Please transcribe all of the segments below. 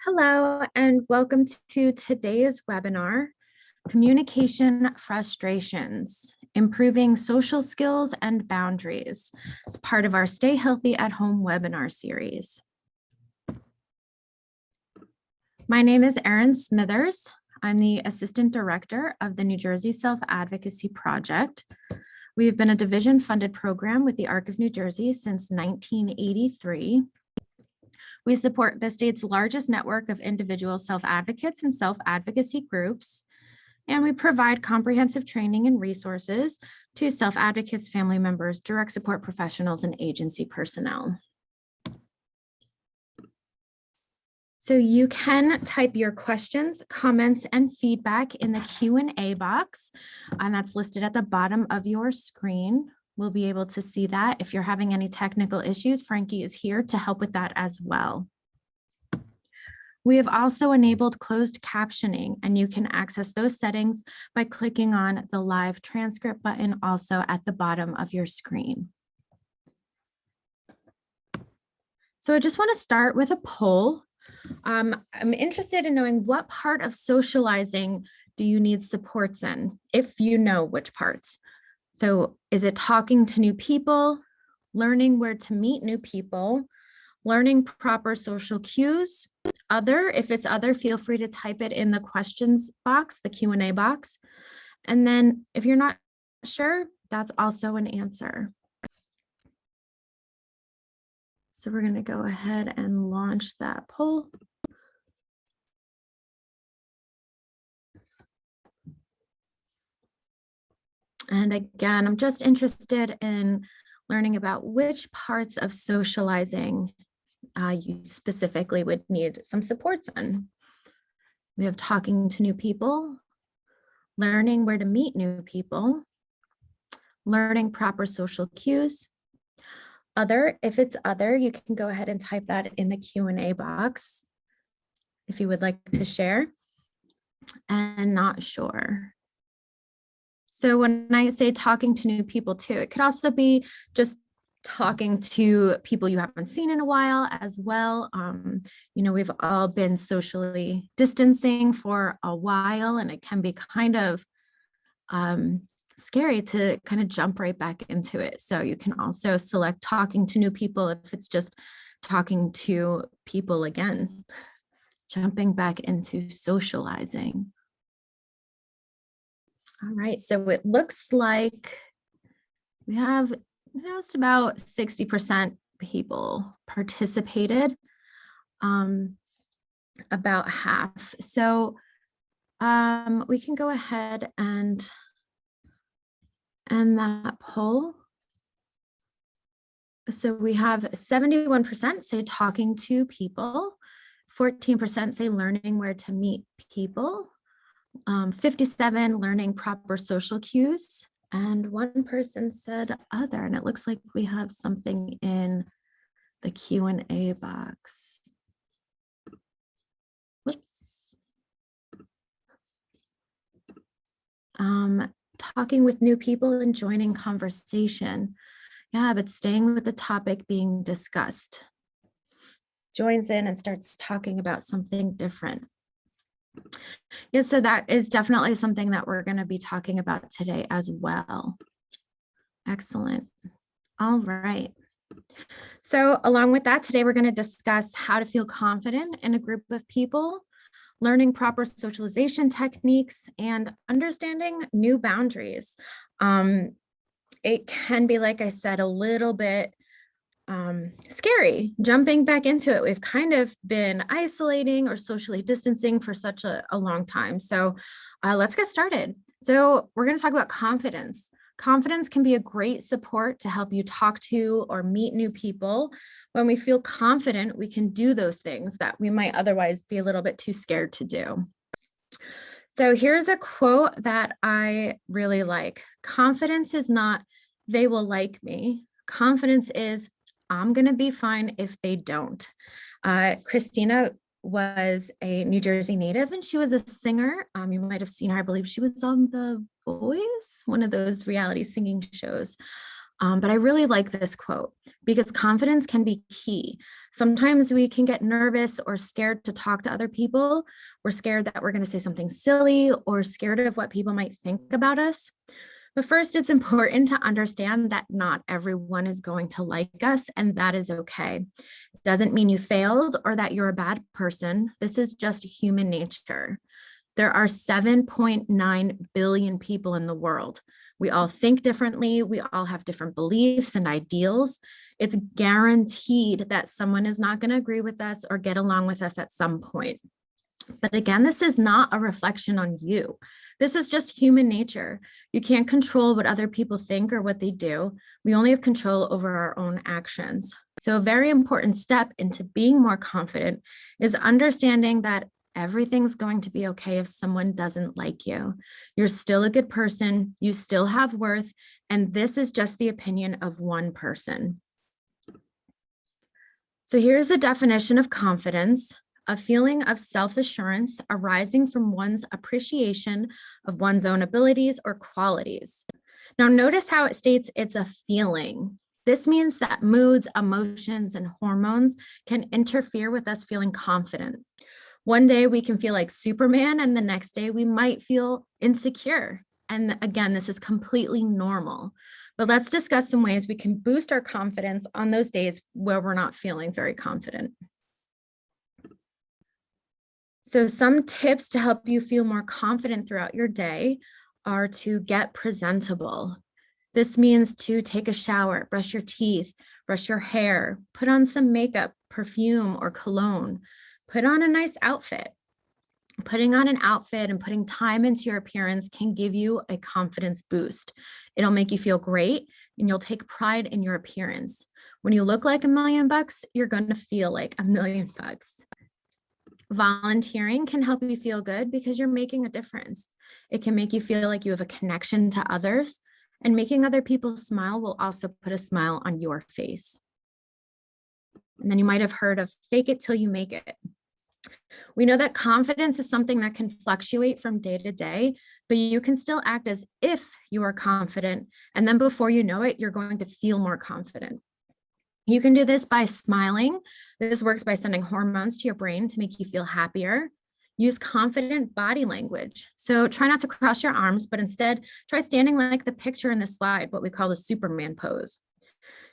Hello, and welcome to today's webinar, Communication Frustrations, Improving Social Skills and Boundaries, as part of our Stay Healthy at Home webinar series. My name is Erin Smithers. I'm the Assistant Director of the New Jersey Self-Advocacy Project. We have been a division-funded program with the ARC of New Jersey since 1983. We support the state's largest network of individual self-advocates and self-advocacy groups, and we provide comprehensive training and resources to self-advocates, family members, direct support professionals, and agency personnel. So you can type your questions, comments, and feedback in the Q&A box, and that's listed at the bottom of your screen. We'll be able to see that. If you're having any technical issues, Frankie is here to help with that as well. We have also enabled closed captioning, and you can access those settings by clicking on the live transcript button also at the bottom of your screen. So I just want to start with a poll. I'm interested in knowing what part of socializing do you need supports in, if you know which parts. So is it talking to new people, learning where to meet new people, learning proper social cues, other? If it's other, feel free to type it in the questions box, the Q&A box. And then if you're not sure, that's also an answer. So we're going to go ahead and launch that poll. And again, I'm just interested in learning about which parts of socializing you specifically would need some supports on. We have talking to new people, learning where to meet new people, learning proper social cues. Other, if it's other, you can go ahead and type that in the Q&A box if you would like to share. And not sure. So when I say talking to new people too, it could also be just talking to people you haven't seen in a while as well. You know, we've all been socially distancing for a while, and it can be kind of scary to kind of jump right back into it. So you can also select talking to new people if it's just talking to people again, jumping back into socializing. All right, so it looks like we have just about 60% people participated, about half. So we can go ahead and end that poll. So we have 71% say talking to people, 14% say learning where to meet people, 57 learning proper social cues, and one person said other, and it looks like we have something in the Q&A box. Whoops. Talking with new people and joining conversation. Yeah, but staying with the topic being discussed. Joins in and starts talking about something different. Yeah, so that is definitely something that we're going to be talking about today as well. Excellent. All right. So along with that, today we're going to discuss how to feel confident in a group of people, learning proper socialization techniques, and understanding new boundaries. It can be, like I said, a little bit scary jumping back into it. We've kind of been isolating or socially distancing for such a long time. So let's get started. So we're going to talk about confidence. Confidence can be a great support to help you talk to or meet new people. When we feel confident, we can do those things that we might otherwise be a little bit too scared to do. So here's a quote that I really like. Confidence is not, they will like me. Confidence is, I'm going to be fine if they don't. Christina was a New Jersey native and she was a singer. You might have seen her. I believe she was on The Voice, one of those reality singing shows. But I really like this quote because confidence can be key. Sometimes we can get nervous or scared to talk to other people. We're scared that we're going to say something silly or scared of what people might think about us. But first, it's important to understand that not everyone is going to like us, and that is okay. It doesn't mean you failed or that you're a bad person. This is just human nature. There are 7.9 billion people in the world. We all think differently. We all have different beliefs and ideals. It's guaranteed that someone is not going to agree with us or get along with us at some point. But again, this is not a reflection on you. This is just human nature. You can't control what other people think or what they do. We only have control over our own actions. So a very important step into being more confident is understanding that everything's going to be okay if someone doesn't like you. You're still a good person. You still have worth. And this is just the opinion of one person. So here's the definition of confidence: a feeling of self-assurance arising from one's appreciation of one's own abilities or qualities. Now, notice how it states it's a feeling. This means that moods, emotions, and hormones can interfere with us feeling confident. One day we can feel like Superman, and the next day we might feel insecure. And again, this is completely normal. But let's discuss some ways we can boost our confidence on those days where we're not feeling very confident. So some tips to help you feel more confident throughout your day are to get presentable. This means to take a shower, brush your teeth, brush your hair, put on some makeup, perfume, or cologne, put on a nice outfit. Putting on an outfit and putting time into your appearance can give you a confidence boost. It'll make you feel great and you'll take pride in your appearance. When you look like $1,000,000, you're going to feel like $1,000,000. Volunteering can help you feel good because you're making a difference. It can make you feel like you have a connection to others, and making other people smile will also put a smile on your face. And then you might have heard of fake it till you make it. We know that confidence is something that can fluctuate from day to day, but you can still act as if you are confident. And then before you know it, you're going to feel more confident. You can do this by smiling. This works by sending hormones to your brain to make you feel happier. Use confident body language. So try not to cross your arms, but instead try standing like the picture in the slide, what we call the Superman pose.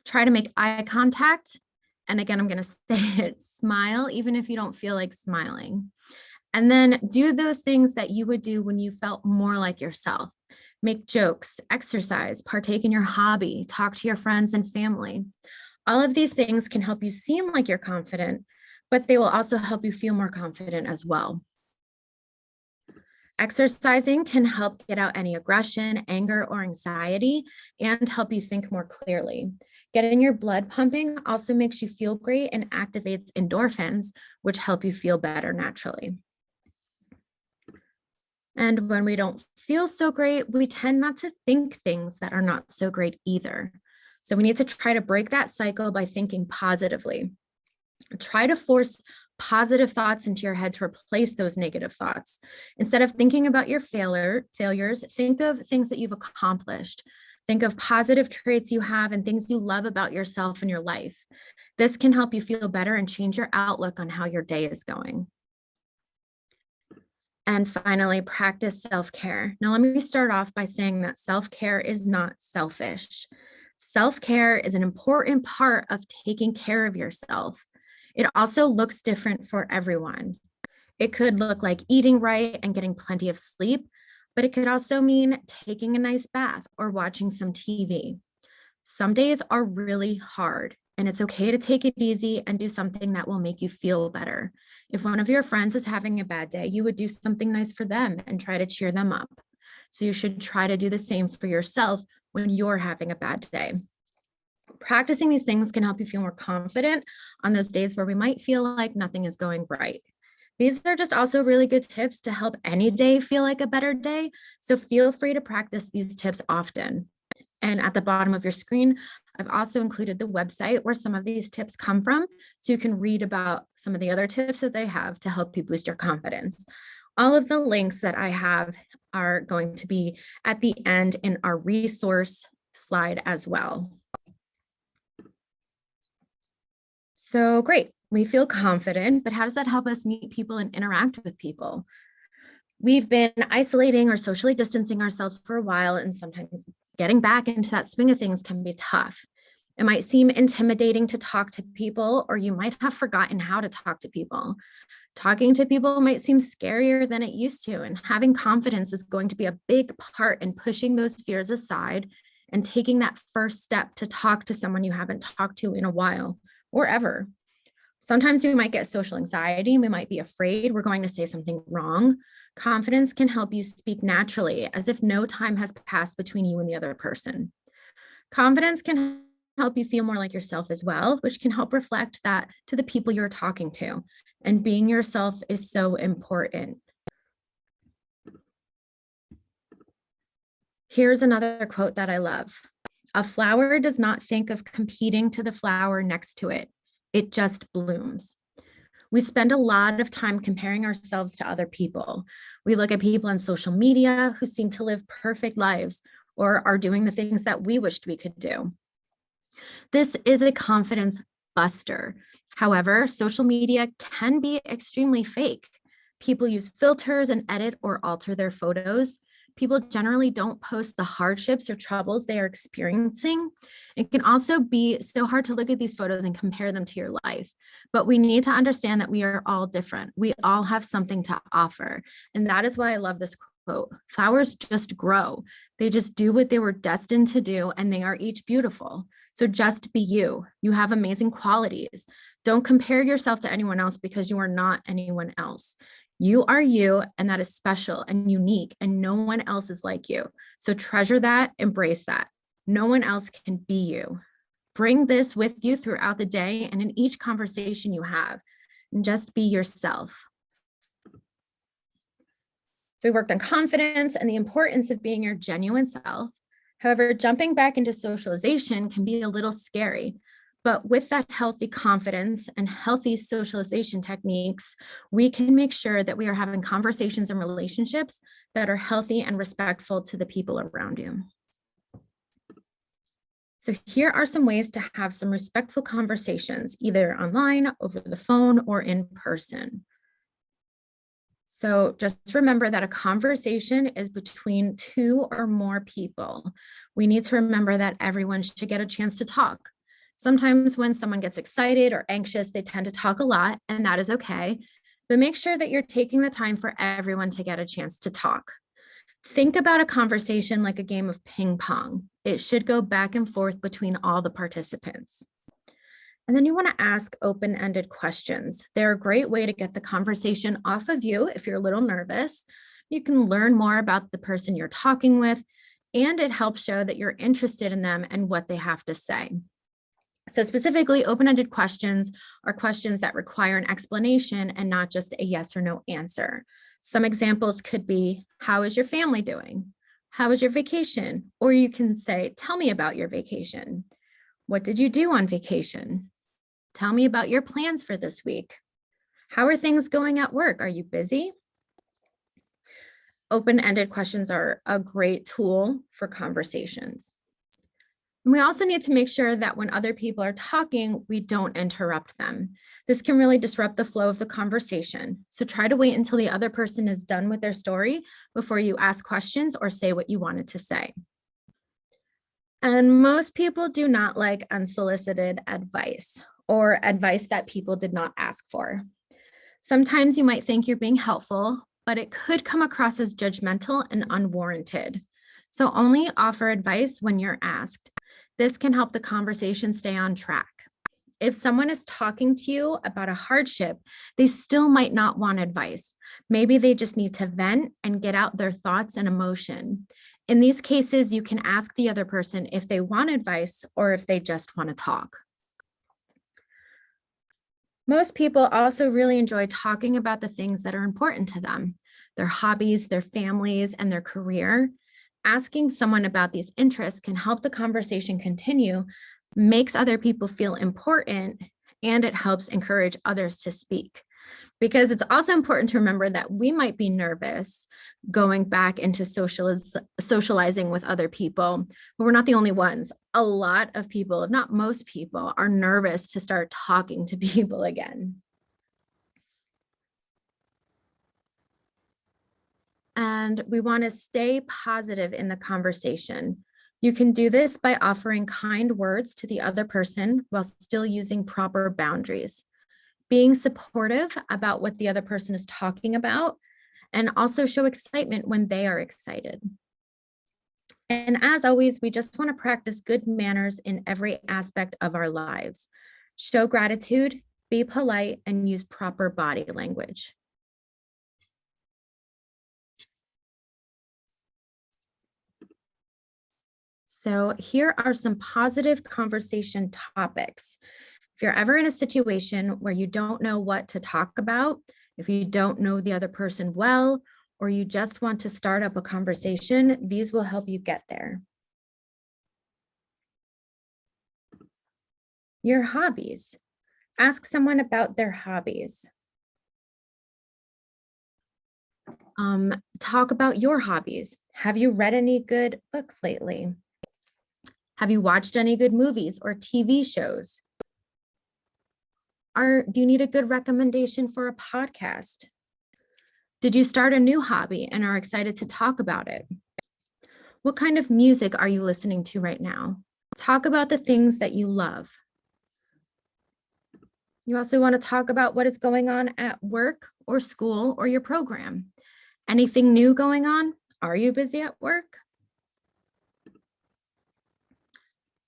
Try to make eye contact. And again, I'm going to say it, smile, even if you don't feel like smiling. And then do those things that you would do when you felt more like yourself. Make jokes, exercise, partake in your hobby, talk to your friends and family. All of these things can help you seem like you're confident, but they will also help you feel more confident as well. Exercising can help get out any aggression, anger, or anxiety and help you think more clearly. Getting your blood pumping also makes you feel great and activates endorphins, which help you feel better naturally. And when we don't feel so great, we tend not to think things that are not so great either. So we need to try to break that cycle by thinking positively. Try to force positive thoughts into your head to replace those negative thoughts. Instead of thinking about your failures, think of things that you've accomplished. Think of positive traits you have and things you love about yourself and your life. This can help you feel better and change your outlook on how your day is going. And finally, practice self-care. Now, let me start off by saying that self-care is not selfish. Self-care is an important part of taking care of yourself. It also looks different for everyone. It could look like eating right and getting plenty of sleep, but it could also mean taking a nice bath or watching some TV. Some days are really hard, and it's okay to take it easy and do something that will make you feel better. If one of your friends is having a bad day, you would do something nice for them and try to cheer them up. So you should try to do the same for yourself when you're having a bad day. Practicing these things can help you feel more confident on those days where we might feel like nothing is going right. These are just also really good tips to help any day feel like a better day. So feel free to practice these tips often. And at the bottom of your screen, I've also included the website where some of these tips come from, so you can read about some of the other tips that they have to help you boost your confidence. All of the links that I have are going to be at the end in our resource slide as well. So great, we feel confident, but how does that help us meet people and interact with people? We've been isolating or socially distancing ourselves for a while, and sometimes getting back into that swing of things can be tough. It might seem intimidating to talk to people, or you might have forgotten how to talk to people. Talking to people might seem scarier than it used to, and having confidence is going to be a big part in pushing those fears aside and taking that first step to talk to someone you haven't talked to in a while or ever. Sometimes we might get social anxiety. We might be afraid we're going to say something wrong. Confidence can help you speak naturally, as if no time has passed between you and the other person. Confidence can help you feel more like yourself as well, which can help reflect that to the people you're talking to. And being yourself is so important. Here's another quote that I love. A flower does not think of competing to the flower next to it. It just blooms. We spend a lot of time comparing ourselves to other people. We look at people on social media who seem to live perfect lives or are doing the things that we wished we could do. This is a confidence buster. However, social media can be extremely fake. People use filters and edit or alter their photos. People generally don't post the hardships or troubles they are experiencing. It can also be so hard to look at these photos and compare them to your life. But we need to understand that we are all different. We all have something to offer. And that is why I love this quote. Flowers just grow. They just do what they were destined to do, and they are each beautiful. So just be you. You have amazing qualities. Don't compare yourself to anyone else because you are not anyone else. You are you, and that is special and unique, and no one else is like you. So treasure that, embrace that. No one else can be you. Bring this with you throughout the day and in each conversation you have, and just be yourself. So we worked on confidence and the importance of being your genuine self. However, jumping back into socialization can be a little scary. But with that healthy confidence and healthy socialization techniques, we can make sure that we are having conversations and relationships that are healthy and respectful to the people around you. So here are some ways to have some respectful conversations, either online, over the phone, or in person. So just remember that a conversation is between two or more people. We need to remember that everyone should get a chance to talk. Sometimes when someone gets excited or anxious, they tend to talk a lot, and that is okay. But make sure that you're taking the time for everyone to get a chance to talk. Think about a conversation like a game of ping pong. It should go back and forth between all the participants. And then you want to ask open-ended questions. They're a great way to get the conversation off of you if you're a little nervous. You can learn more about the person you're talking with, and it helps show that you're interested in them and what they have to say. So specifically, open-ended questions are questions that require an explanation and not just a yes or no answer. Some examples could be, how is your family doing? How was your vacation? Or you can say, tell me about your vacation. What did you do on vacation? Tell me about your plans for this week. How are things going at work? Are you busy? Open-ended questions are a great tool for conversations. And we also need to make sure that when other people are talking, we don't interrupt them. This can really disrupt the flow of the conversation. So try to wait until the other person is done with their story before you ask questions or say what you wanted to say. And most people do not like unsolicited advice or advice that people did not ask for. Sometimes you might think you're being helpful, but it could come across as judgmental and unwarranted. So only offer advice when you're asked. This can help the conversation stay on track. If someone is talking to you about a hardship, they still might not want advice. Maybe they just need to vent and get out their thoughts and emotion. In these cases, you can ask the other person if they want advice or if they just want to talk. Most people also really enjoy talking about the things that are important to them, their hobbies, their families, and their career. Asking someone about these interests can help the conversation continue, makes other people feel important, and it helps encourage others to speak. because it's also important to remember that we might be nervous going back into socializing with other people, but we're not the only ones. A lot of people, if not most people, are nervous to start talking to people again. And we want to stay positive in the conversation. You can do this by offering kind words to the other person while still using proper boundaries. Being supportive about what the other person is talking about, and also show excitement when they are excited. And as always, we just want to practice good manners in every aspect of our lives. Show gratitude, be polite, and use proper body language. So here are some positive conversation topics. If you're ever in a situation where you don't know what to talk about, if you don't know the other person well, or you just want to start up a conversation, these will help you get there. Your hobbies. Ask someone about their hobbies. Talk about your hobbies. Have you read any good books lately? Have you watched any good movies or TV shows? Do you need a good recommendation for a podcast? Did you start a new hobby and are excited to talk about it? What kind of music are you listening to right now? Talk about the things that you love. You also want to talk about what is going on at work or school or your program. Anything new going on? Are you busy at work?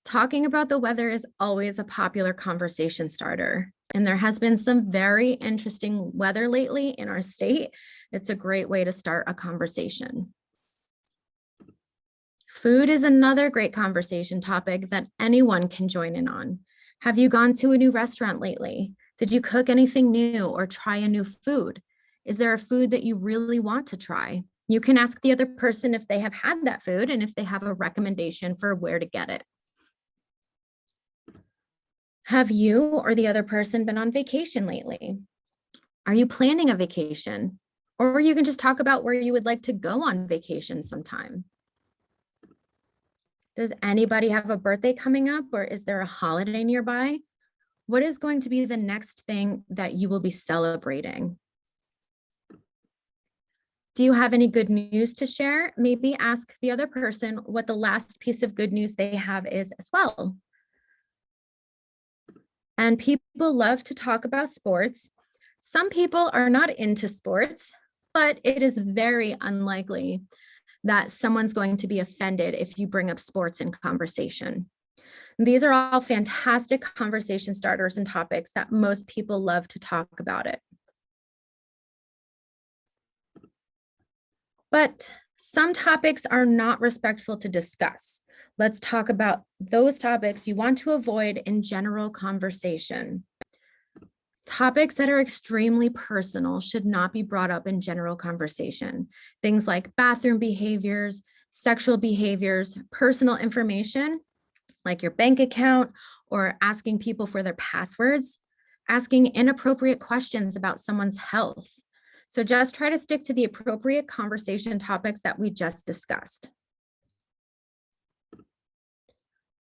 Talking about the weather is always a popular conversation starter. And there has been some very interesting weather lately in our state. It's a great way to start a conversation. Food is another great conversation topic that anyone can join in on. Have you gone to a new restaurant lately? Did you cook anything new or try a new food? Is there a food that you really want to try? You can ask the other person if they have had that food and if they have a recommendation for where to get it. Have you or the other person been on vacation lately? Are you planning a vacation? Or you can just talk about where you would like to go on vacation sometime. Does anybody have a birthday coming up, or is there a holiday nearby? What is going to be the next thing that you will be celebrating? Do you have any good news to share? Maybe ask the other person what the last piece of good news they have is as well. And people love to talk about sports. Some people are not into sports, but it is very unlikely that someone's going to be offended if you bring up sports in conversation. These are all fantastic conversation starters and topics that most people love to talk about it. But some topics are not respectful to discuss. Let's talk about those topics you want to avoid in general conversation. Topics that are extremely personal should not be brought up in general conversation. Things like bathroom behaviors, sexual behaviors, personal information, like your bank account, or asking people for their passwords, asking inappropriate questions about someone's health. So just try to stick to the appropriate conversation topics that we just discussed.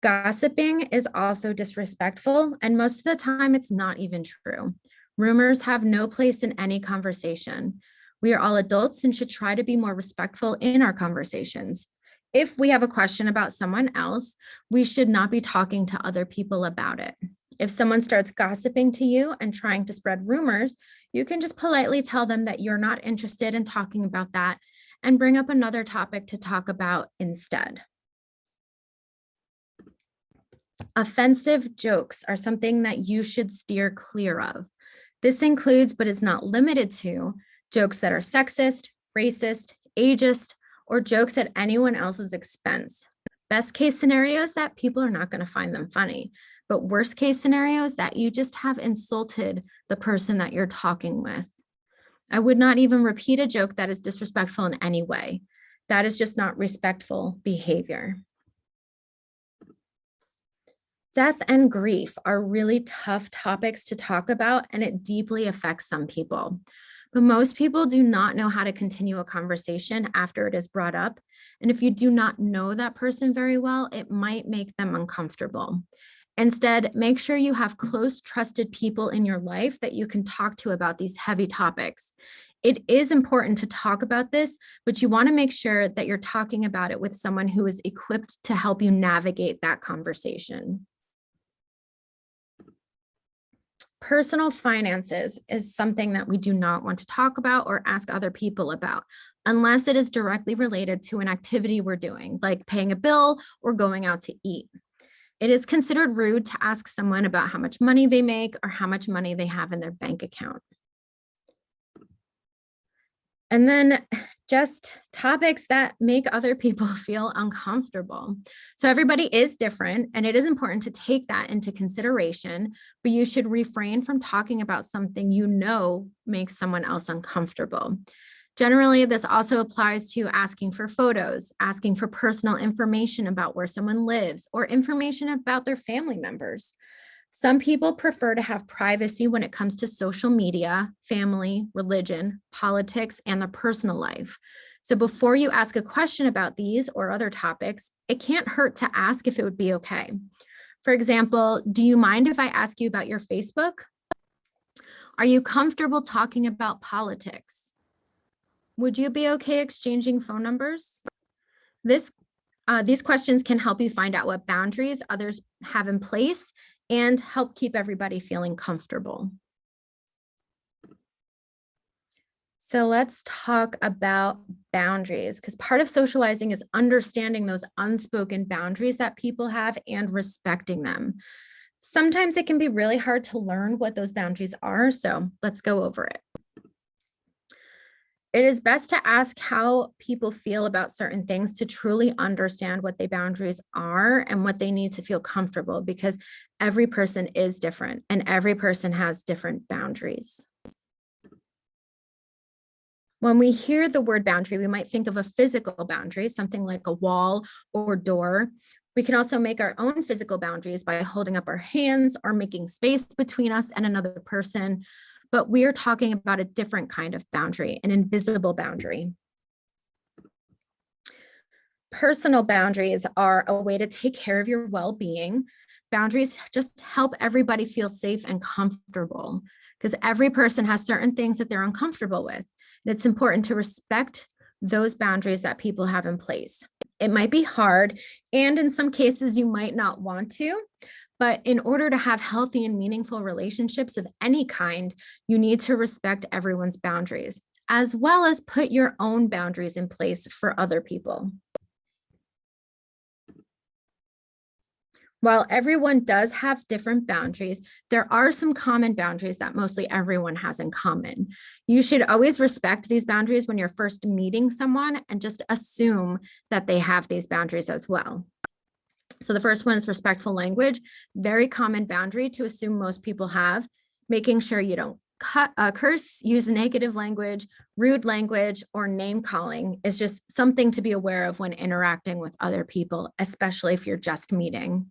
Gossiping is also disrespectful, and most of the time it's not even true. Rumors have no place in any conversation. We are all adults and should try to be more respectful in our conversations. If we have a question about someone else, we should not be talking to other people about it. If someone starts gossiping to you and trying to spread rumors, you can just politely tell them that you're not interested in talking about that and bring up another topic to talk about instead. Offensive jokes are something that you should steer clear of. This includes, but is not limited to, jokes that are sexist, racist, ageist, or jokes at anyone else's expense. Best case scenario is that people are not going to find them funny, but worst case scenario is that you just have insulted the person that you're talking with. I would not even repeat a joke that is disrespectful in any way. That is just not respectful behavior. Death and grief are really tough topics to talk about, and it deeply affects some people. But most people do not know how to continue a conversation after it is brought up. And if you do not know that person very well, it might make them uncomfortable. Instead, make sure you have close, trusted people in your life that you can talk to about these heavy topics. It is important to talk about this, but you want to make sure that you're talking about it with someone who is equipped to help you navigate that conversation. Personal finances is something that we do not want to talk about or ask other people about, unless it is directly related to an activity we're doing, like paying a bill or going out to eat. It is considered rude to ask someone about how much money they make or how much money they have in their bank account. And then just topics that make other people feel uncomfortable. So everybody is different, and it is important to take that into consideration, but you should refrain from talking about something you know makes someone else uncomfortable. Generally, this also applies to asking for photos, asking for personal information about where someone lives, or information about their family members. Some people prefer to have privacy when it comes to social media, family, religion, politics, and their personal life. So before you ask a question about these or other topics, it can't hurt to ask if it would be okay. For example, do you mind if I ask you about your Facebook? Are you comfortable talking about politics? Would you be okay exchanging phone numbers? These questions can help you find out what boundaries others have in place and help keep everybody feeling comfortable. So let's talk about boundaries, because part of socializing is understanding those unspoken boundaries that people have and respecting them. Sometimes it can be really hard to learn what those boundaries are, so let's go over it. It is best to ask how people feel about certain things to truly understand what their boundaries are and what they need to feel comfortable, because every person is different and every person has different boundaries. When we hear the word boundary, we might think of a physical boundary, something like a wall or door. We can also make our own physical boundaries by holding up our hands or making space between us and another person. But we are talking about a different kind of boundary, an invisible boundary. Personal boundaries are a way to take care of your well-being. Boundaries just help everybody feel safe and comfortable, because every person has certain things that they're uncomfortable with. And it's important to respect those boundaries that people have in place. It might be hard, and in some cases you might not want to, but in order to have healthy and meaningful relationships of any kind, you need to respect everyone's boundaries, as well as put your own boundaries in place for other people. While everyone does have different boundaries, there are some common boundaries that mostly everyone has in common. You should always respect these boundaries when you're first meeting someone and just assume that they have these boundaries as well. So the first one is respectful language, very common boundary to assume most people have, making sure you don't curse, use negative language, rude language, or name calling is just something to be aware of when interacting with other people, especially if you're just meeting.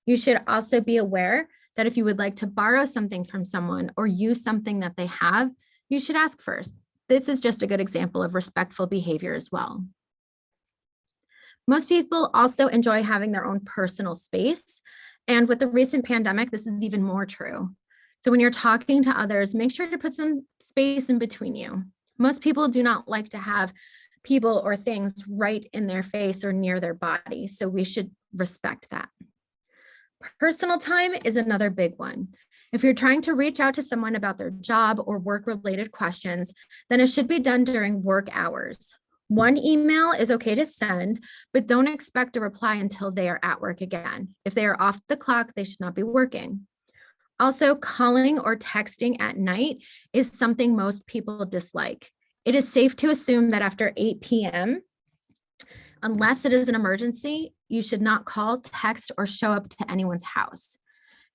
You should also be aware that if you would like to borrow something from someone or use something that they have, you should ask first. This is just a good example of respectful behavior as well. Most people also enjoy having their own personal space. And with the recent pandemic, this is even more true. So when you're talking to others, make sure to put some space in between you. Most people do not like to have people or things right in their face or near their body. So we should respect that. Personal time is another big one. If you're trying to reach out to someone about their job or work-related questions, then it should be done during work hours. One email is okay to send, but don't expect a reply until they are at work again. If they are off the clock, they should not be working. Also, calling or texting at night is something most people dislike. It is safe to assume that after 8 p.m., unless it is an emergency, you should not call, text, or show up to anyone's house.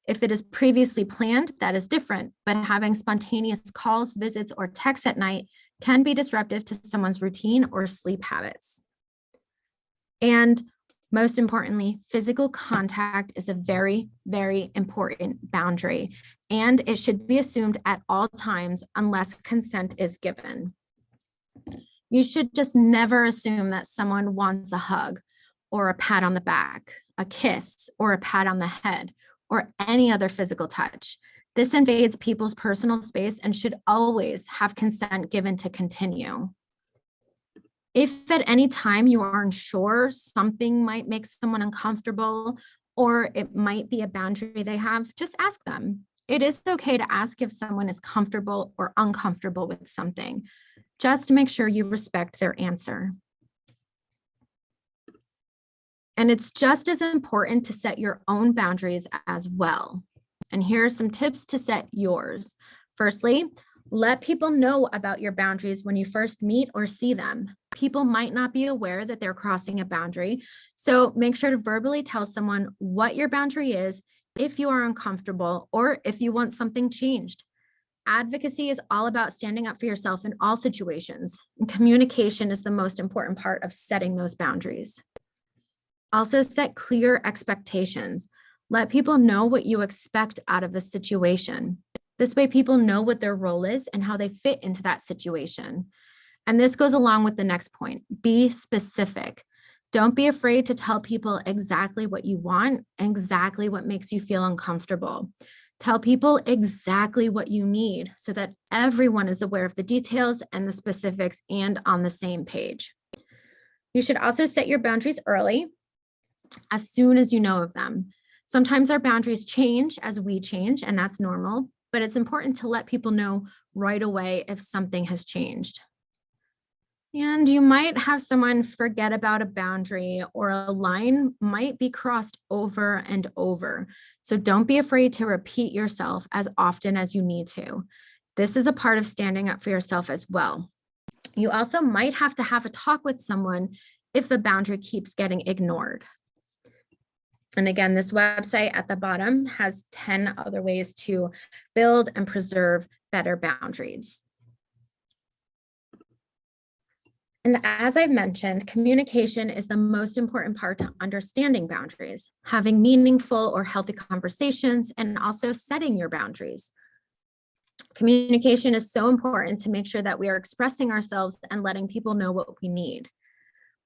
If it is previously planned, that is different, but having spontaneous calls, visits, or texts at night can be disruptive to someone's routine or sleep habits. And Most importantly, physical contact is a very, very important boundary, and it should be assumed at all times unless consent is given. You should just never assume that someone wants a hug or a pat on the back, a kiss, or a pat on the head, or any other physical touch. This invades people's personal space and should always have consent given to continue. If at any time you are unsure something might make someone uncomfortable, or it might be a boundary they have, just ask them. It is okay to ask if someone is comfortable or uncomfortable with something. Just make sure you respect their answer. And it's just as important to set your own boundaries as well. And here are some tips to set yours. Firstly, let people know about your boundaries when you first meet or see them. People might not be aware that they're crossing a boundary, so make sure to verbally tell someone what your boundary is if you are uncomfortable or if you want something changed. Advocacy is all about standing up for yourself in all situations, and communication is the most important part of setting those boundaries. Also, set clear expectations. Let people know what you expect out of a situation. This way, people know what their role is and how they fit into that situation. And this goes along with the next point. Be specific. Don't be afraid to tell people exactly what you want and exactly what makes you feel uncomfortable. Tell people exactly what you need so that everyone is aware of the details and the specifics and on the same page. You should also set your boundaries early, as soon as you know of them. Sometimes our boundaries change as we change, and that's normal, but it's important to let people know right away if something has changed. And you might have someone forget about a boundary, or a line might be crossed over and over. So don't be afraid to repeat yourself as often as you need to. This is a part of standing up for yourself as well. You also might have to have a talk with someone if the boundary keeps getting ignored. And again, this website at the bottom has 10 other ways to build and preserve better boundaries. And as I've mentioned, communication is the most important part to understanding boundaries, having meaningful or healthy conversations, and also setting your boundaries. Communication is so important to make sure that we are expressing ourselves and letting people know what we need.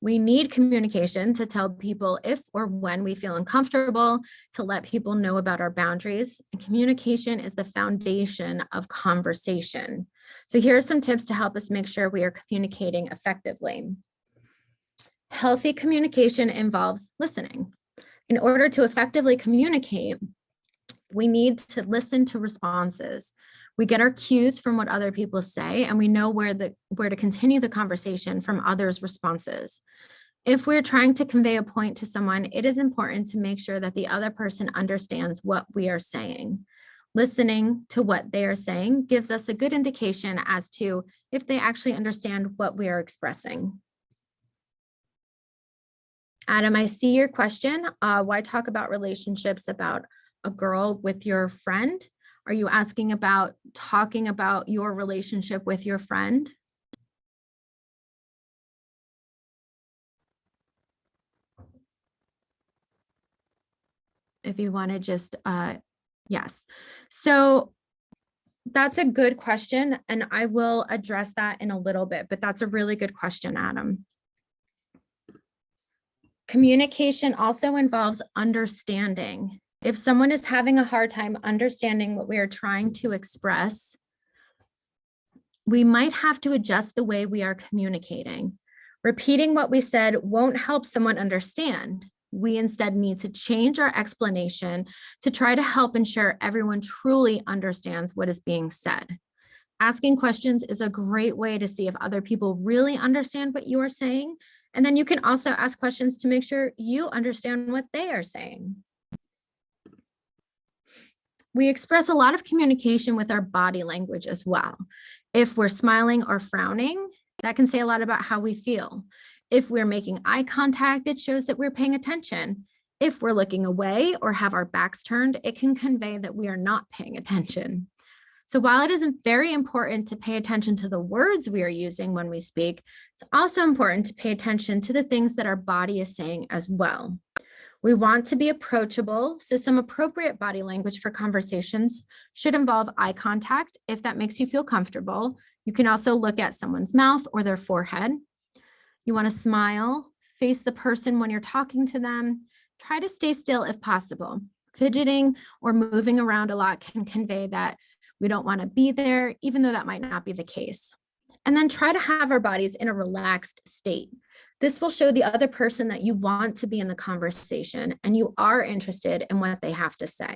We need communication to tell people if or when we feel uncomfortable, to let people know about our boundaries. And communication is the foundation of conversation. So here are some tips to help us make sure we are communicating effectively. Healthy communication involves listening. In order to effectively communicate, we need to listen to responses. We get our cues from what other people say, and we know where to continue the conversation from others' responses. If we're trying to convey a point to someone, it is important to make sure that the other person understands what we are saying. Listening to what they are saying gives us a good indication as to if they actually understand what we are expressing. Adam, I see your question. Why talk about relationships about a girl with your friend? Are you asking about talking about your relationship with your friend? If you want to just, yes. So that's a good question, and I will address that in a little bit, but that's a really good question, Adam. Communication also involves understanding. If someone is having a hard time understanding what we are trying to express, we might have to adjust the way we are communicating. Repeating what we said won't help someone understand. We instead need to change our explanation to try to help ensure everyone truly understands what is being said. Asking questions is a great way to see if other people really understand what you are saying. And then you can also ask questions to make sure you understand what they are saying. We express a lot of communication with our body language as well. If we're smiling or frowning, that can say a lot about how we feel. If we're making eye contact, it shows that we're paying attention. If we're looking away or have our backs turned, it can convey that we are not paying attention. So while it is very important to pay attention to the words we are using when we speak, it's also important to pay attention to the things that our body is saying as well. We want to be approachable, so some appropriate body language for conversations should involve eye contact if that makes you feel comfortable. You can also look at someone's mouth or their forehead. You want to smile, face the person when you're talking to them. Try to stay still if possible. Fidgeting or moving around a lot can convey that we don't want to be there, even though that might not be the case. And then try to have our bodies in a relaxed state. This will show the other person that you want to be in the conversation and you are interested in what they have to say.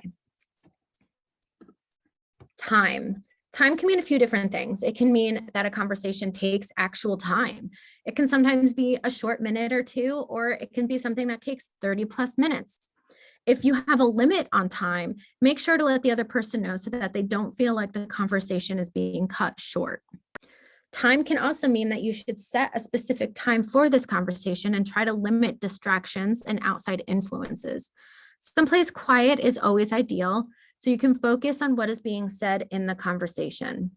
Time. Time can mean a few different things. It can mean that a conversation takes actual time. It can sometimes be a short minute or two, or it can be something that takes 30 plus minutes. If you have a limit on time, make sure to let the other person know so that they don't feel like the conversation is being cut short. Time can also mean that you should set a specific time for this conversation and try to limit distractions and outside influences. Someplace quiet is always ideal, so you can focus on what is being said in the conversation.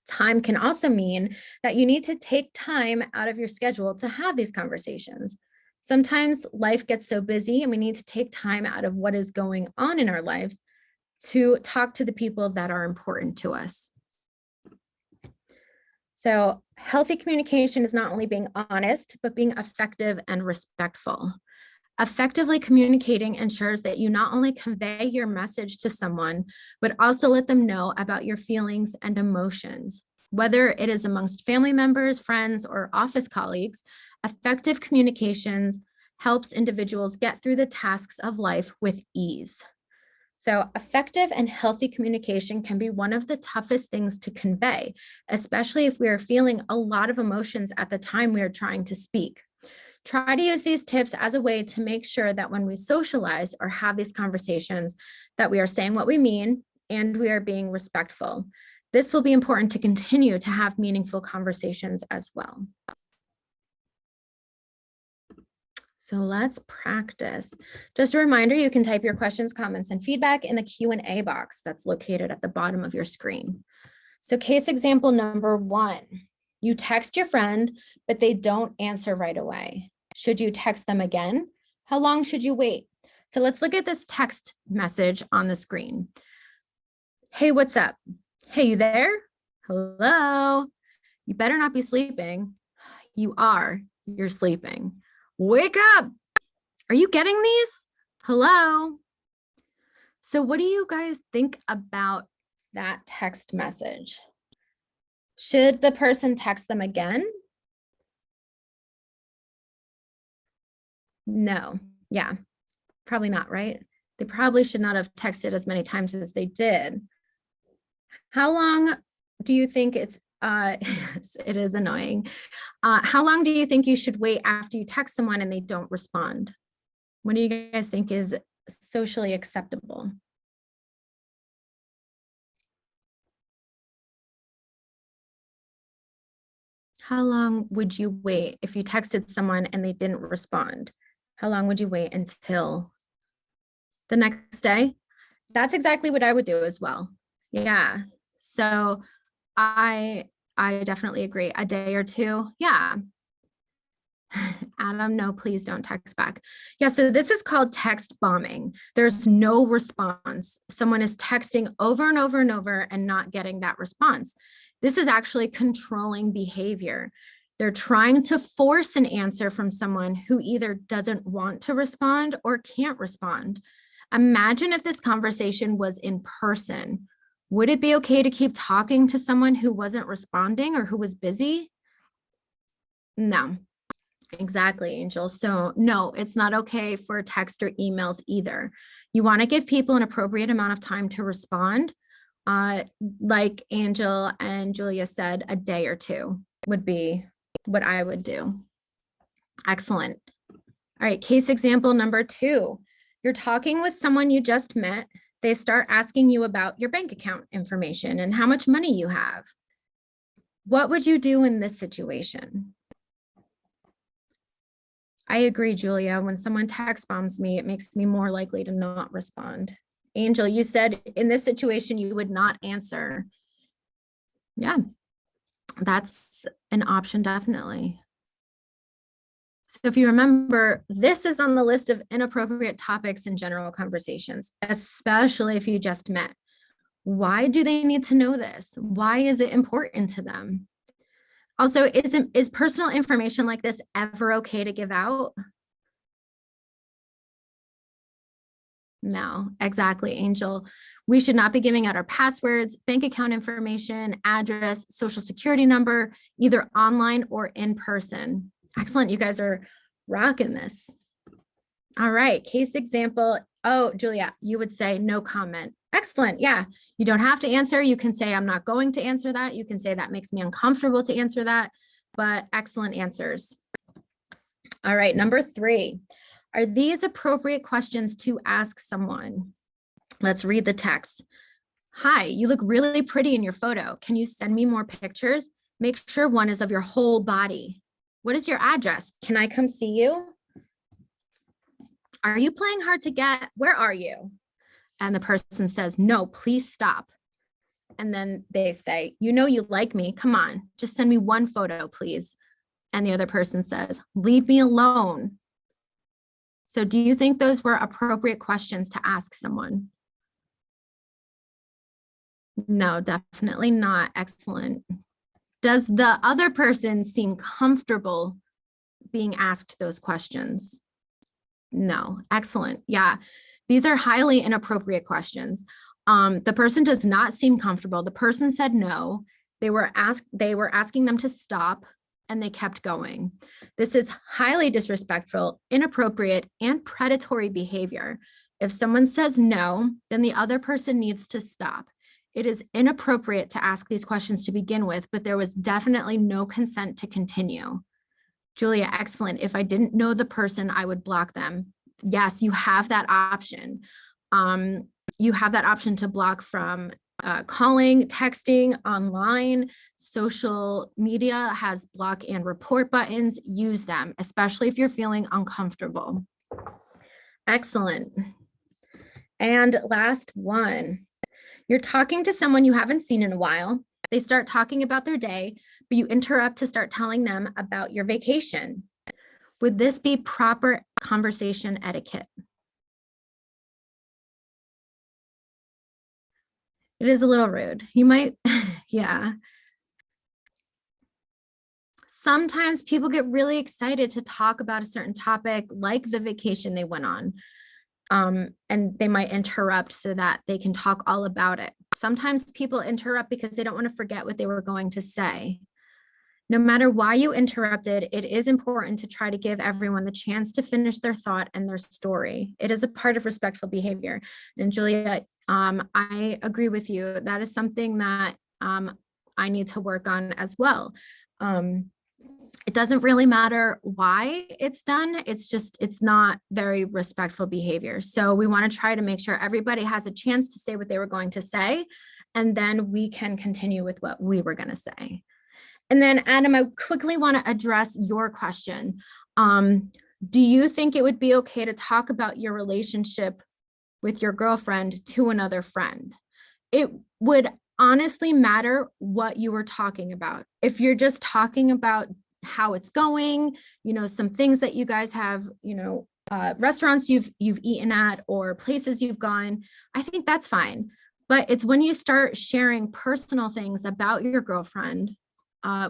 Time can also mean that you need to take time out of your schedule to have these conversations. Sometimes life gets so busy and we need to take time out of what is going on in our lives to talk to the people that are important to us. So healthy communication is not only being honest, but being effective and respectful. Effectively communicating ensures that you not only convey your message to someone, but also let them know about your feelings and emotions. Whether it is amongst family members, friends, or office colleagues, effective communications helps individuals get through the tasks of life with ease. So effective and healthy communication can be one of the toughest things to convey, especially if we are feeling a lot of emotions at the time we are trying to speak. Try to use these tips as a way to make sure that when we socialize or have these conversations, that we are saying what we mean and we are being respectful. This will be important to continue to have meaningful conversations as well. So let's practice. Just a reminder, you can type your questions, comments, and feedback in the Q&A box that's located at the bottom of your screen. So case example number 1, you text your friend, but they don't answer right away. Should you text them again? How long should you wait? So let's look at this text message on the screen. Hey, what's up? Hey, you there? Hello? You better not be sleeping. You are. You're sleeping. Wake up. Are you getting these? Hello? So what do you guys think about that text message? Should the person text them again? No. Yeah, probably not, right? They probably should not have texted as many times as they did. How long do you think it's, it is annoying. How long do you think you should wait after you text someone and they don't respond? What do you guys think is socially acceptable? How long would you wait if you texted someone and they didn't respond? How long would you wait until the next day? That's exactly what I would do as well. Yeah. So I definitely agree. A day or two. Yeah. Adam, no, please don't text back. Yeah, so this is called text bombing. There's no response. Someone is texting over and over and over and not getting that response. This is actually controlling behavior. They're trying to force an answer from someone who either doesn't want to respond or can't respond. Imagine if this conversation was in person. Would it be okay to keep talking to someone who wasn't responding or who was busy? No. Exactly, Angel. So no, it's not okay for text or emails either. You want to give people an appropriate amount of time to respond. Like Angel and Julia said, a day or two would be what I would do. Excellent. All right, case example number 2. You're talking with someone you just met. They start asking you about your bank account information and how much money you have. What would you do in this situation? I agree, Julia. When someone text bombs me, it makes me more likely to not respond. Angel, you said in this situation, you would not answer. Yeah, that's an option, definitely. So if you remember, this is on the list of inappropriate topics in general conversations, especially if you just met. Why do they need to know this? Why is it important to them? Also, is personal information like this ever okay to give out? No, exactly, Angel. We should not be giving out our passwords, bank account information, address, social security number, either online or in person. Excellent. You guys are rocking this. All right. Case example. Oh, Julia, you would say no comment. Excellent. Yeah. You don't have to answer. You can say, I'm not going to answer that. You can say that makes me uncomfortable to answer that, but excellent answers. All right. Number 3. Are these appropriate questions to ask someone? Let's read the text. Hi, you look really pretty in your photo. Can you send me more pictures? Make sure one is of your whole body. What is your address? Can I come see you? Are you playing hard to get? Where are you? And the person says, no, please stop. And then they say, you know you like me. Come on, just send me one photo, please. And the other person says, leave me alone. So do you think those were appropriate questions to ask someone? No, definitely not. Excellent. Does the other person seem comfortable being asked those questions? No. Excellent. Yeah. These are highly inappropriate questions. The person does not seem comfortable. The person said no. They were asking them to stop, and they kept going. This is highly disrespectful, inappropriate, and predatory behavior. If someone says no, then the other person needs to stop. It is inappropriate to ask these questions to begin with, but there was definitely no consent to continue. Julia, excellent. If I didn't know the person, I would block them. Yes, you have that option. You have that option to block from calling, texting, online. Social media has block and report buttons. Use them, especially if you're feeling uncomfortable. Excellent. And last one. You're talking to someone you haven't seen in a while. They start talking about their day, but you interrupt to start telling them about your vacation. Would this be proper conversation etiquette? It is a little rude. You might, yeah. Sometimes people get really excited to talk about a certain topic, like the vacation they went on. And they might interrupt so that they can talk all about it. Sometimes people interrupt because they don't want to forget what they were going to say. No matter why you interrupted, it is important to try to give everyone the chance to finish their thought and their story. It is a part of respectful behavior. And Julia, I agree with you. That is something that I need to work on as well. It doesn't really matter why it's done. It's not very respectful behavior. So we want to try to make sure everybody has a chance to say what they were going to say, and then we can continue with what we were going to say. And then Adam, I quickly want to address your question. Do you think it would be okay to talk about your relationship with your girlfriend to another friend? It would honestly matter what you were talking about. If you're just talking about how it's going, some things that you guys have, restaurants you've eaten at or places you've gone, I think that's fine. But it's when you start sharing personal things about your girlfriend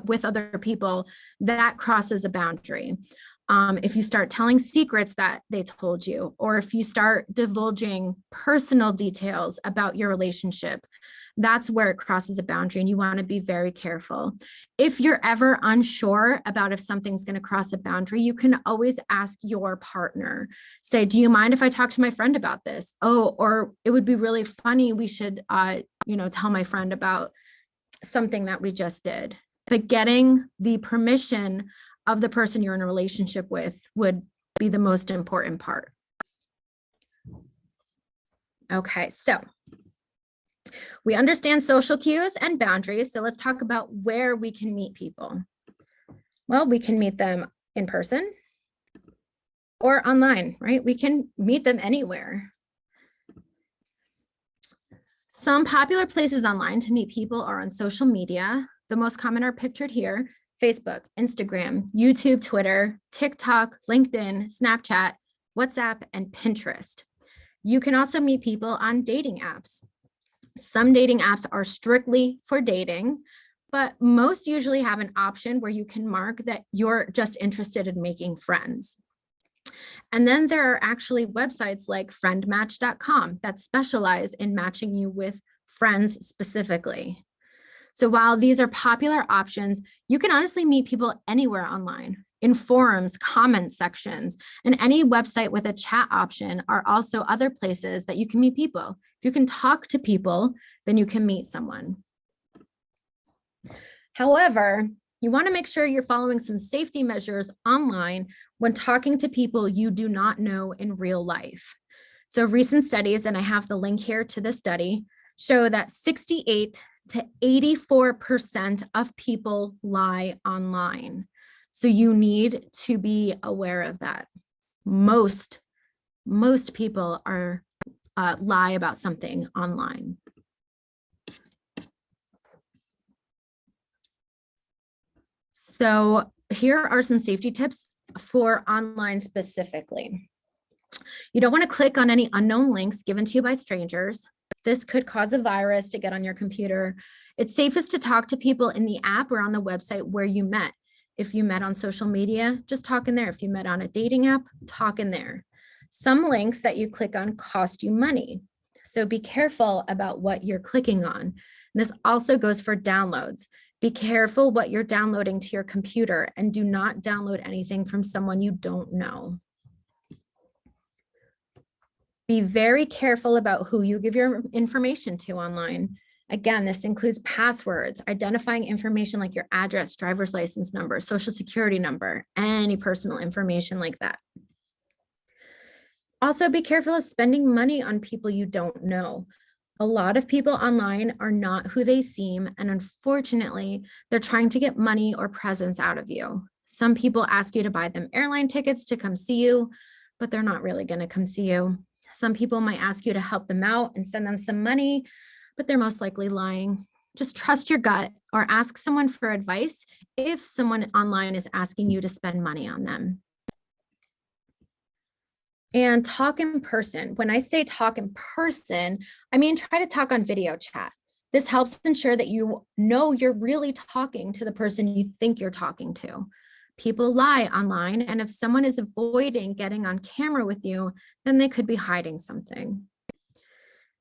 with other people, that crosses a boundary. If you start telling secrets that they told you, or if you start divulging personal details about your relationship, that's where it crosses a boundary, and you want to be very careful. If you're ever unsure about if something's going to cross a boundary, you can always ask your partner. Say, do you mind if I talk to my friend about this? Oh, or it would be really funny. We should, tell my friend about something that we just did. But getting the permission of the person you're in a relationship with would be the most important part. Okay, so we understand social cues and boundaries. So let's talk about where we can meet people. Well, we can meet them in person or online, right? We can meet them anywhere. Some popular places online to meet people are on social media. The most common are pictured here: Facebook, Instagram, YouTube, Twitter, TikTok, LinkedIn, Snapchat, WhatsApp, and Pinterest. You can also meet people on dating apps. Some dating apps are strictly for dating, but most usually have an option where you can mark that you're just interested in making friends. And then there are actually websites like friendmatch.com that specialize in matching you with friends specifically. So while these are popular options, you can honestly meet people anywhere online. In forums, comment sections, and any website with a chat option are also other places that you can meet people. If you can talk to people, then you can meet someone. However, you want to make sure you're following some safety measures online when talking to people you do not know in real life. So recent studies, and I have the link here to the study, show that 68 to 84% of people lie online. So you need to be aware of that. Most people are lie about something online. So here are some safety tips for online specifically. You don't want to click on any unknown links given to you by strangers. This could cause a virus to get on your computer. It's safest to talk to people in the app or on the website where you met. If you met on social media, just talk in there. If you met on a dating app, talk in there. Some links that you click on cost you money, so be careful about what you're clicking on. And this also goes for downloads. Be careful what you're downloading to your computer, and do not download anything from someone you don't know. Be very careful about who you give your information to online. Again, this includes passwords, identifying information like your address, driver's license number, social security number, any personal information like that. Also, be careful of spending money on people you don't know. A lot of people online are not who they seem, and unfortunately, they're trying to get money or presents out of you. Some people ask you to buy them airline tickets to come see you, but they're not really going to come see you. Some people might ask you to help them out and send them some money, but they're most likely lying. Just trust your gut or ask someone for advice if someone online is asking you to spend money on them. And talk in person. When I say talk in person, I mean try to talk on video chat. This helps ensure that you know you're really talking to the person you think you're talking to. People lie online, and if someone is avoiding getting on camera with you, then they could be hiding something.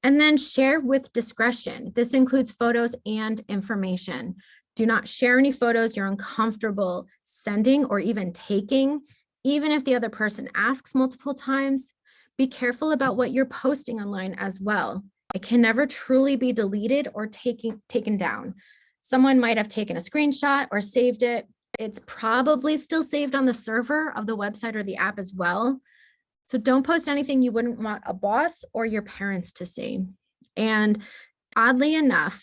And then share with discretion. This includes photos and information. Do not share any photos you're uncomfortable sending or even taking. Even if the other person asks multiple times, be careful about what you're posting online as well. It can never truly be deleted or taken down. Someone might have taken a screenshot or saved it. It's probably still saved on the server of the website or the app as well. So don't post anything you wouldn't want a boss or your parents to see. And oddly enough,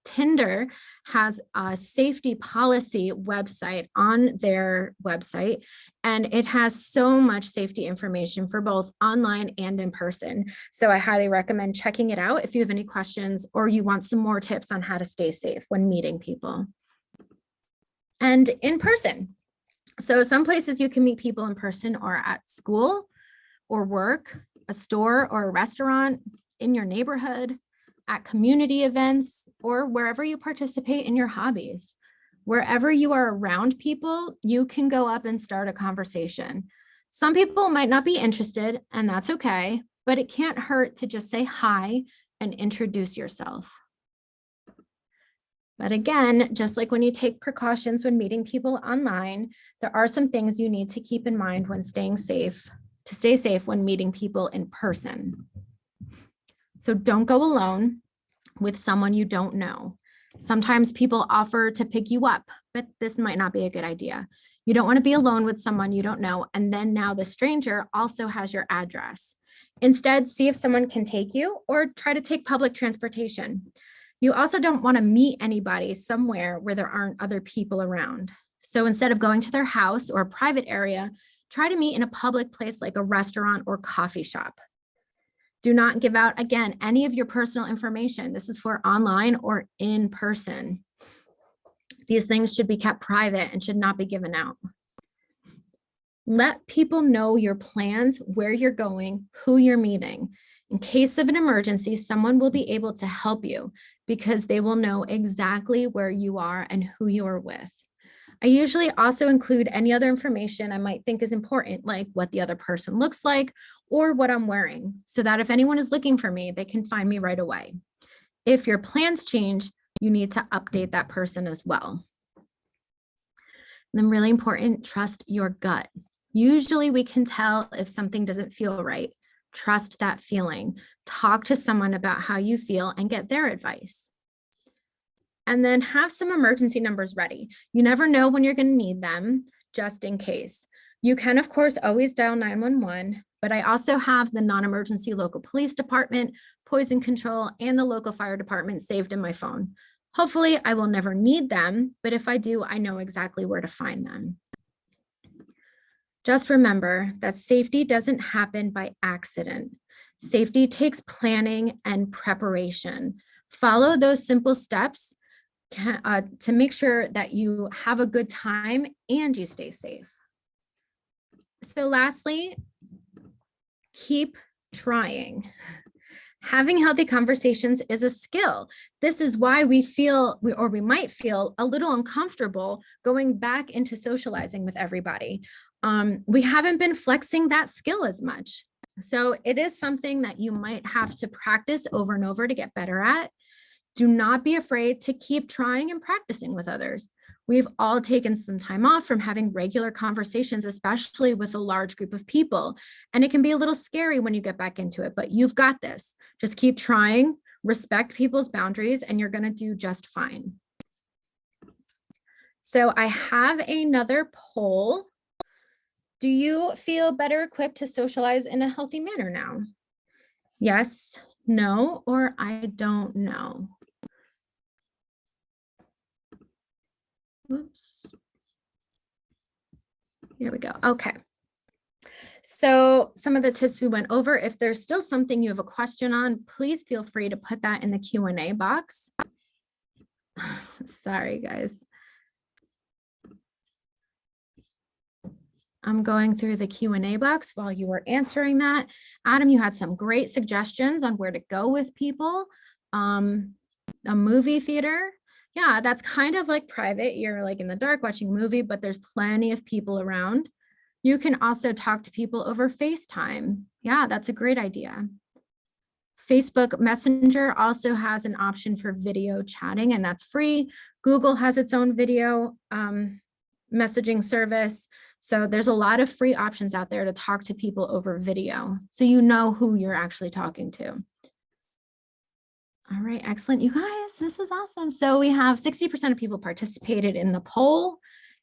Tinder has a safety policy website on their website, and it has so much safety information for both online and in person. So I highly recommend checking it out if you have any questions or you want some more tips on how to stay safe when meeting people. And in person. So some places you can meet people in person are at school or work, a store or a restaurant, in your neighborhood, at community events, or wherever you participate in your hobbies. Wherever you are around people, you can go up and start a conversation. Some people might not be interested, and that's okay, but it can't hurt to just say hi and introduce yourself. But again, just like when you take precautions when meeting people online, there are some things you need to keep in mind when staying safe, to stay safe when meeting people in person. So don't go alone with someone you don't know. Sometimes people offer to pick you up, but this might not be a good idea. You don't want to be alone with someone you don't know, and then now the stranger also has your address. Instead, see if someone can take you or try to take public transportation. You also don't want to meet anybody somewhere where there aren't other people around. So instead of going to their house or a private area, try to meet in a public place like a restaurant or coffee shop. Do not give out, again, any of your personal information. This is for online or in person. These things should be kept private and should not be given out. Let people know your plans, where you're going, who you're meeting. In case of an emergency, someone will be able to help you because they will know exactly where you are and who you are with. I usually also include any other information I might think is important, like what the other person looks like or what I'm wearing, so that if anyone is looking for me, they can find me right away. If your plans change, you need to update that person as well. And then really important, trust your gut. Usually we can tell if something doesn't feel right. Trust that feeling. Talk to someone about how you feel and get their advice. And then have some emergency numbers ready. You never know when you're going to need them, just in case. You can, of course, always dial 911, but I also have the non-emergency local police department, poison control, and the local fire department saved in my phone. Hopefully, I will never need them, but if I do, I know exactly where to find them. Just remember that safety doesn't happen by accident. Safety takes planning and preparation. Follow those simple steps to make sure that you have a good time and you stay safe. So lastly, keep trying. Having healthy conversations is a skill. This is why we might feel a little uncomfortable going back into socializing with everybody. We haven't been flexing that skill as much. So it is something that you might have to practice over and over to get better at. Do not be afraid to keep trying and practicing with others. We've all taken some time off from having regular conversations, especially with a large group of people. And it can be a little scary when you get back into it, but you've got this. Just keep trying, respect people's boundaries, and you're going to do just fine. So I have another poll. Do you feel better equipped to socialize in a healthy manner now? Yes, no, or I don't know. Oops. Here we go. Okay. So some of the tips we went over, if there's still something you have a question on, please feel free to put that in the Q&A box. Sorry, guys. I'm going through the Q&A box while you were answering that. Adam, you had some great suggestions on where to go with people. A movie theater. Yeah, that's kind of like private. You're like in the dark watching a movie, but there's plenty of people around. You can also talk to people over FaceTime. Yeah, that's a great idea. Facebook Messenger also has an option for video chatting, and that's free. Google has its own video messaging service. So there's a lot of free options out there to talk to people over video, so you know who you're actually talking to. All right, excellent. You guys, this is awesome. So we have 60% of people participated in the poll.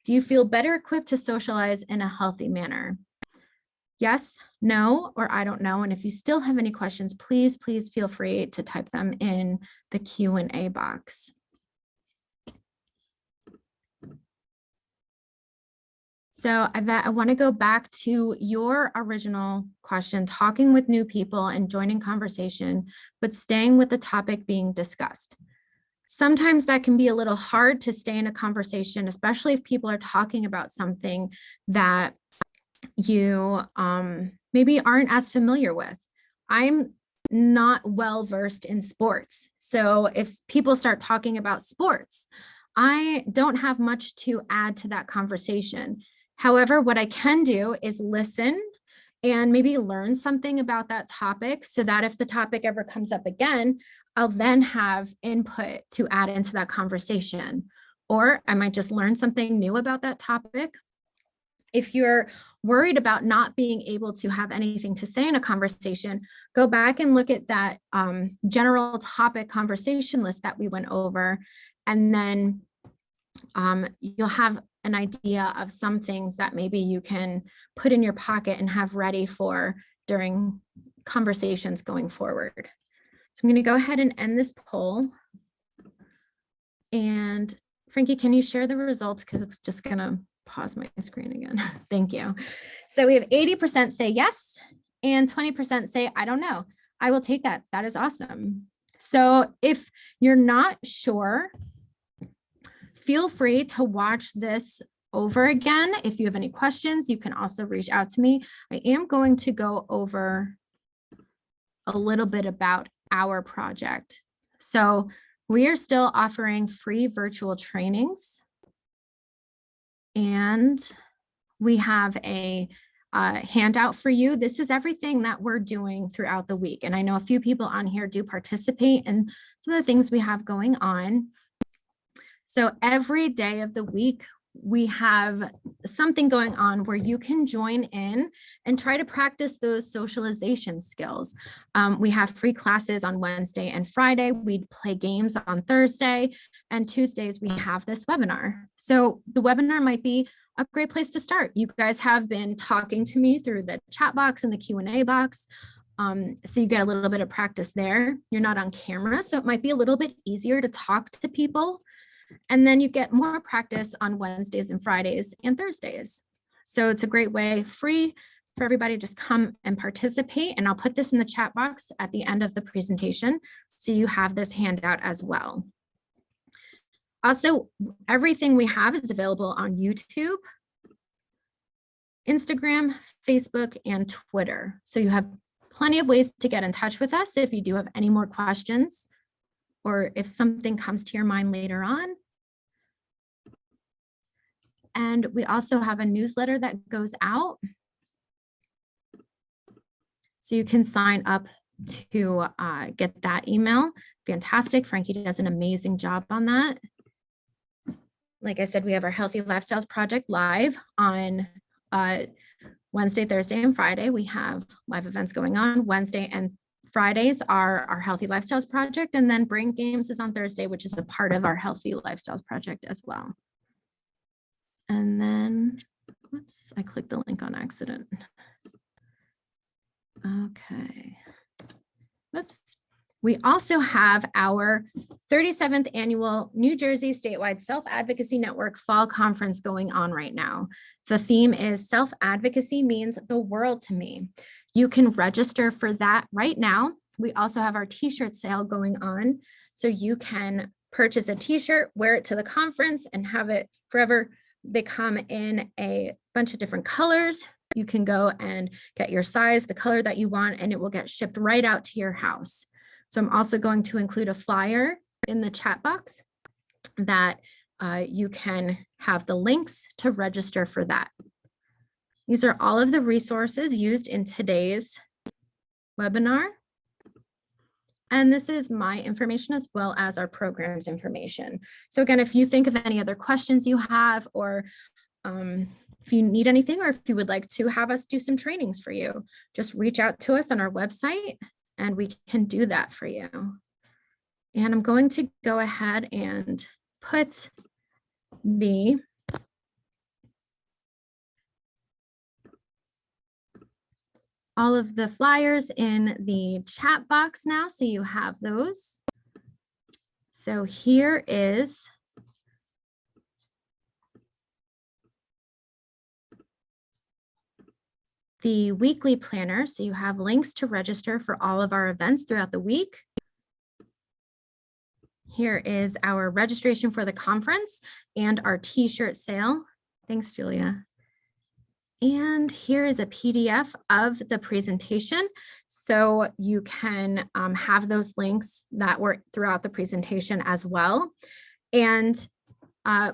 Do you feel better equipped to socialize in a healthy manner? Yes, no, or I don't know. And if you still have any questions, please feel free to type them in the Q&A box. So I want to go back to your original question, talking with new people and joining conversation, but staying with the topic being discussed. Sometimes that can be a little hard to stay in a conversation, especially if people are talking about something that you maybe aren't as familiar with. I'm not well versed in sports. So if people start talking about sports, I don't have much to add to that conversation. However, what I can do is listen and maybe learn something about that topic so that if the topic ever comes up again, I'll then have input to add into that conversation. Or I might just learn something new about that topic. If you're worried about not being able to have anything to say in a conversation, go back and look at that general topic conversation list that we went over, and then you'll have an idea of some things that maybe you can put in your pocket and have ready for during conversations going forward. So I'm going to go ahead and end this poll. And Frankie, can you share the results? Because it's just going to pause my screen again. Thank you. So we have 80% say yes, and 20% say, I don't know. I will take that. That is awesome. So if you're not sure, feel free to watch this over again. If you have any questions, you can also reach out to me. I am going to go over a little bit about our project. So we are still offering free virtual trainings, and we have a handout for you. This is everything that we're doing throughout the week. And I know a few people on here do participate in some of the things we have going on. So every day of the week, we have something going on where you can join in and try to practice those socialization skills. We have free classes on Wednesday and Friday. We play games on Thursday, and Tuesdays we have this webinar. So the webinar might be a great place to start. You guys have been talking to me through the chat box and the Q&A box. So you get a little bit of practice there. You're not on camera, so it might be a little bit easier to talk to people. And then you get more practice on Wednesdays and Fridays and Thursdays. So it's a great way, free for everybody to just come and participate. And I'll put this in the chat box at the end of the presentation, so you have this handout as well. Also, everything we have is available on YouTube, Instagram, Facebook, and Twitter. So you have plenty of ways to get in touch with us if you do have any more questions, or if something comes to your mind later on. And we also have a newsletter that goes out, so you can sign up to get that email. Fantastic. Frankie does an amazing job on that. Like I said, we have our Healthy Lifestyles Project live on Wednesday, Thursday, and Friday. We have live events going on. Wednesday and Fridays are our Healthy Lifestyles Project, and then Brain Games is on Thursday, which is a part of our Healthy Lifestyles Project as well. And then, whoops, I clicked the link on accident. Okay. Whoops. We also have our 37th annual New Jersey Statewide Self-Advocacy Network Fall Conference going on right now. The theme is Self-Advocacy Means the World to Me. You can register for that right now. We also have our t-shirt sale going on, so you can purchase a t-shirt, wear it to the conference, and have it forever. They come in a bunch of different colors. You can go and get your size, the color that you want, and it will get shipped right out to your house. So I'm also going to include a flyer in the chat box that you can have the links to register for that. These are all of the resources used in today's webinar. And this is my information as well as our program's information. So again, if you think of any other questions you have, or if you need anything, or if you would like to have us do some trainings for you, just reach out to us on our website and we can do that for you. And I'm going to go ahead and put all of the flyers in the chat box now, so you have those. So here is the weekly planner. So you have links to register for all of our events throughout the week. Here is our registration for the conference and our t-shirt sale. Thanks, Julia. And here is a PDF of the presentation. So you can have those links that were throughout the presentation as well. And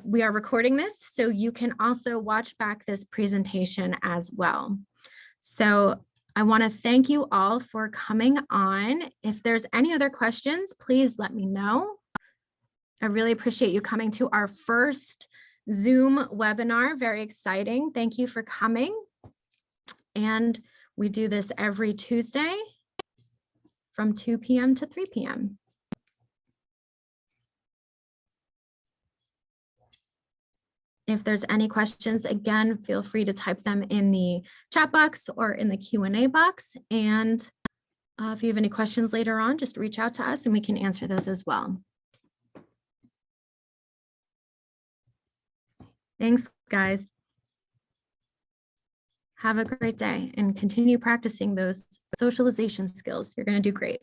we are recording this, so you can also watch back this presentation as well. So I want to thank you all for coming on. If there's any other questions, please let me know. I really appreciate you coming to our first Zoom webinar. Very exciting. Thank you for coming. And we do this every Tuesday from 2 p.m. to 3 p.m. If there's any questions, again, feel free to type them in the chat box or in the Q&A box. And if you have any questions later on, just reach out to us and we can answer those as well. Thanks, guys. Have a great day and continue practicing those socialization skills. You're going to do great.